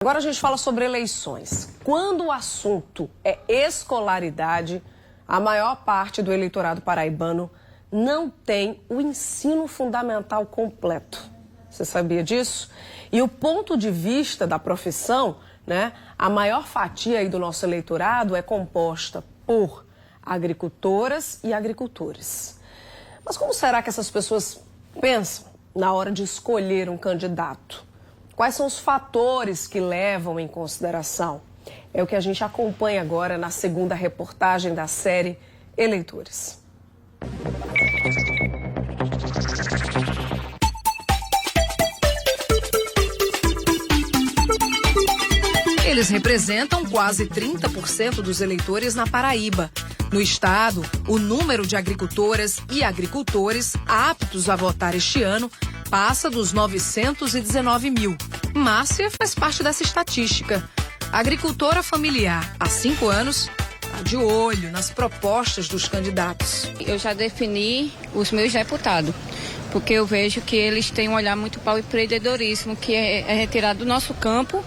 Agora a gente fala sobre eleições. Quando o assunto é escolaridade, a maior parte do eleitorado paraibano não tem o ensino fundamental completo. Você sabia disso? E o ponto de vista da profissão, né? A maior fatia aí do nosso eleitorado é composta por agricultoras e agricultores. Mas como será que essas pessoas pensam na hora de escolher um candidato? Quais são os fatores que levam em consideração? É o que a gente acompanha agora na segunda reportagem da série Eleitores. Eles representam quase 30% dos eleitores na Paraíba. No estado, o número de agricultoras e agricultores aptos a votar este ano passa dos 919 mil. Márcia faz parte dessa estatística. Agricultora familiar, há 5 anos, está de olho nas propostas dos candidatos. Eu já defini os meus deputados, porque eu vejo que eles têm um olhar muito para o empreendedorismo, que é retirado do nosso campo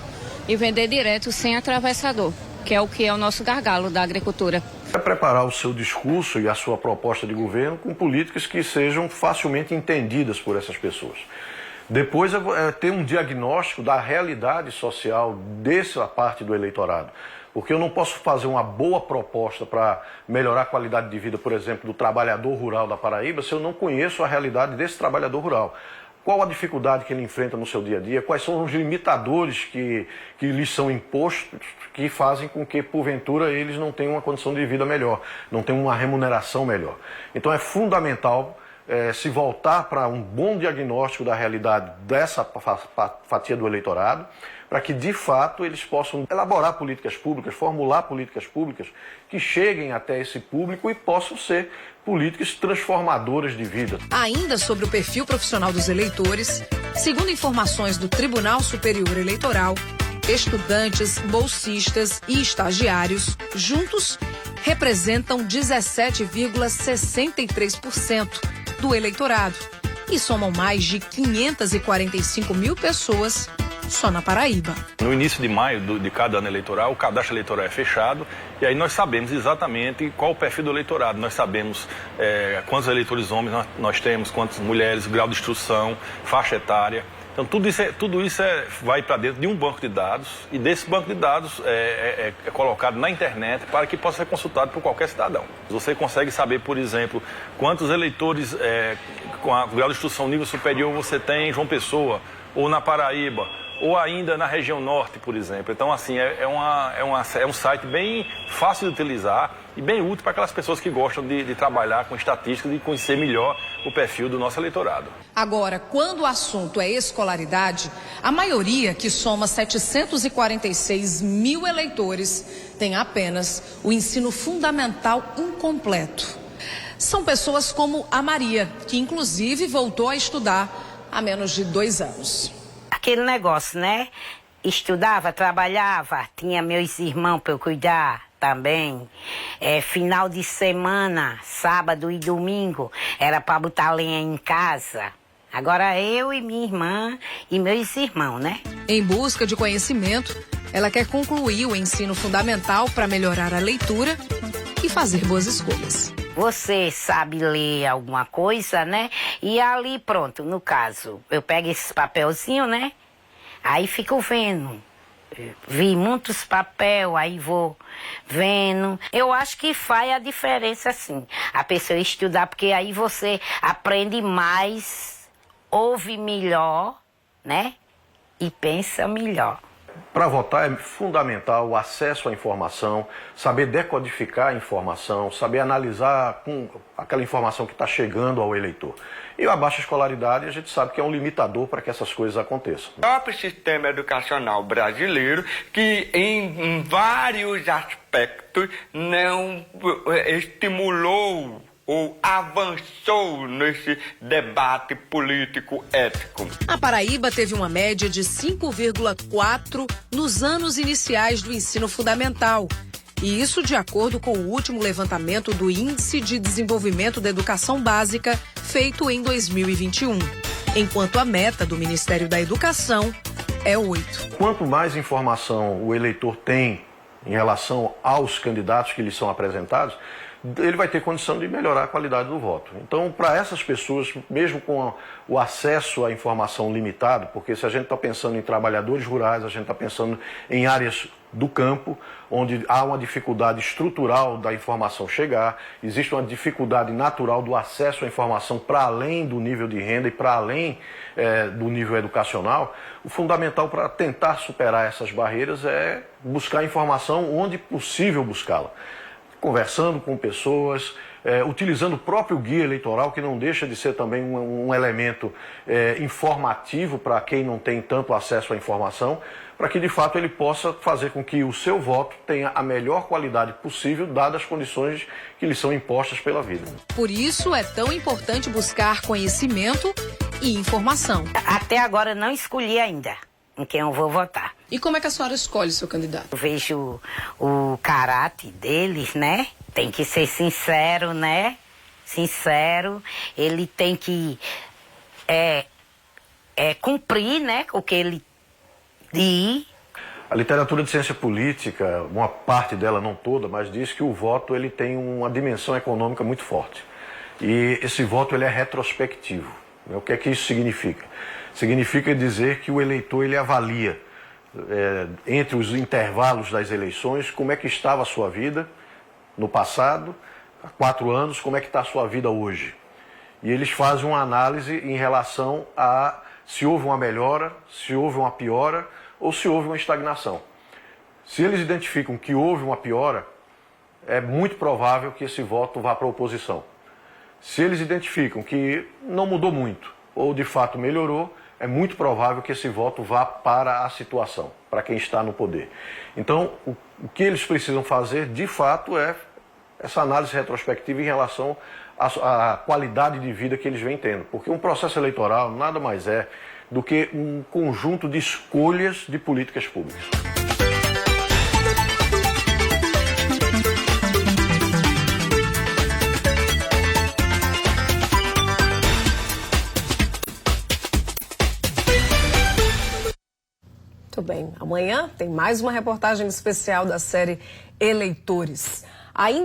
e vender direto sem atravessador, que é o nosso gargalo da agricultura. É preparar o seu discurso e a sua proposta de governo com políticas que sejam facilmente entendidas por essas pessoas. Depois é ter um diagnóstico da realidade social dessa parte do eleitorado. Porque eu não posso fazer uma boa proposta para melhorar a qualidade de vida, por exemplo, do trabalhador rural da Paraíba, se eu não conheço a realidade desse trabalhador rural. Qual a dificuldade que ele enfrenta no seu dia a dia? Quais são os limitadores que lhes são impostos que fazem com que, porventura, eles não tenham uma condição de vida melhor, não tenham uma remuneração melhor. Então é fundamental se voltar para um bom diagnóstico da realidade dessa fatia do eleitorado, para que, de fato, eles possam elaborar políticas públicas, formular políticas públicas que cheguem até esse público e possam ser políticas transformadoras de vida. Ainda sobre o perfil profissional dos eleitores, segundo informações do Tribunal Superior Eleitoral, estudantes, bolsistas e estagiários, juntos, representam 17,63% do eleitorado e somam mais de 545 mil pessoas só na Paraíba. No início de maio de cada ano eleitoral, o cadastro eleitoral é fechado e aí nós sabemos exatamente qual o perfil do eleitorado. Nós sabemos quantos eleitores homens nós temos, quantas mulheres, grau de instrução, faixa etária. Então tudo isso vai para dentro de um banco de dados e desse banco de dados é colocado na internet para que possa ser consultado por qualquer cidadão. Você consegue saber, por exemplo, quantos eleitores com a grau de instrução nível superior você tem em João Pessoa ou na Paraíba, ou ainda na região norte, por exemplo. Então, assim, é um site bem fácil de utilizar e bem útil para aquelas pessoas que gostam de trabalhar com estatísticas e conhecer melhor o perfil do nosso eleitorado. Agora, quando o assunto é escolaridade, a maioria, que soma 746 mil eleitores, tem apenas o ensino fundamental incompleto. São pessoas como a Maria, que inclusive voltou a estudar há menos de 2 anos. Aquele negócio, né? Estudava, trabalhava, tinha meus irmãos para eu cuidar também. Final de semana, sábado e domingo, era para botar lenha em casa. Agora eu e minha irmã e meus irmãos, né? Em busca de conhecimento, ela quer concluir o ensino fundamental para melhorar a leitura e fazer boas escolhas. Você sabe ler alguma coisa, né? E ali, pronto, no caso, eu pego esses papelzinhos, né? Aí fico vendo. Vi muitos papéis, aí vou vendo. Eu acho que faz a diferença, sim. A pessoa estudar, porque aí você aprende mais, ouve melhor, né? E pensa melhor. Para votar é fundamental o acesso à informação, saber decodificar a informação, saber analisar com aquela informação que está chegando ao eleitor. E a baixa escolaridade, a gente sabe que é um limitador para que essas coisas aconteçam. O próprio sistema educacional brasileiro, que em vários aspectos não estimulou ou avançou nesse debate político ético. A Paraíba teve uma média de 5,4 nos anos iniciais do ensino fundamental. E isso de acordo com o último levantamento do Índice de Desenvolvimento da Educação Básica, feito em 2021. Enquanto a meta do Ministério da Educação é 8. Quanto mais informação o eleitor tem em relação aos candidatos que lhe são apresentados, ele vai ter condição de melhorar a qualidade do voto. Então, para essas pessoas, mesmo com o acesso à informação limitado, porque se a gente está pensando em trabalhadores rurais, a gente está pensando em áreas do campo, onde há uma dificuldade estrutural da informação chegar, existe uma dificuldade natural do acesso à informação para além do nível de renda e para além do nível educacional, o fundamental para tentar superar essas barreiras é buscar informação onde possível buscá-la. Conversando com pessoas, utilizando o próprio guia eleitoral, que não deixa de ser também um elemento informativo para quem não tem tanto acesso à informação, para que de fato ele possa fazer com que o seu voto tenha a melhor qualidade possível, dadas as condições que lhe são impostas pela vida. Por isso é tão importante buscar conhecimento e informação. Até agora não escolhi ainda em quem eu vou votar. E como é que a senhora escolhe seu candidato? Eu vejo o caráter deles, né? Tem que ser sincero, né? Sincero. Ele tem que cumprir, né? O que ele diz. A literatura de ciência política, uma parte dela, não toda, mas diz que o voto ele tem uma dimensão econômica muito forte. E esse voto ele é retrospectivo. O que é que isso significa? Significa dizer que o eleitor ele avalia entre os intervalos das eleições como é que estava a sua vida no passado, há 4 anos, como é que está a sua vida hoje. E eles fazem uma análise em relação a se houve uma melhora, se houve uma piora ou se houve uma estagnação. Se eles identificam que houve uma piora, é muito provável que esse voto vá para a oposição. Se eles identificam que não mudou muito ou de fato melhorou, é muito provável que esse voto vá para a situação, para quem está no poder. Então, o que eles precisam fazer, de fato, é essa análise retrospectiva em relação à qualidade de vida que eles vêm tendo. Porque um processo eleitoral nada mais é do que um conjunto de escolhas de políticas públicas. Muito bem. Amanhã tem mais uma reportagem especial da série Eleitores. Ainda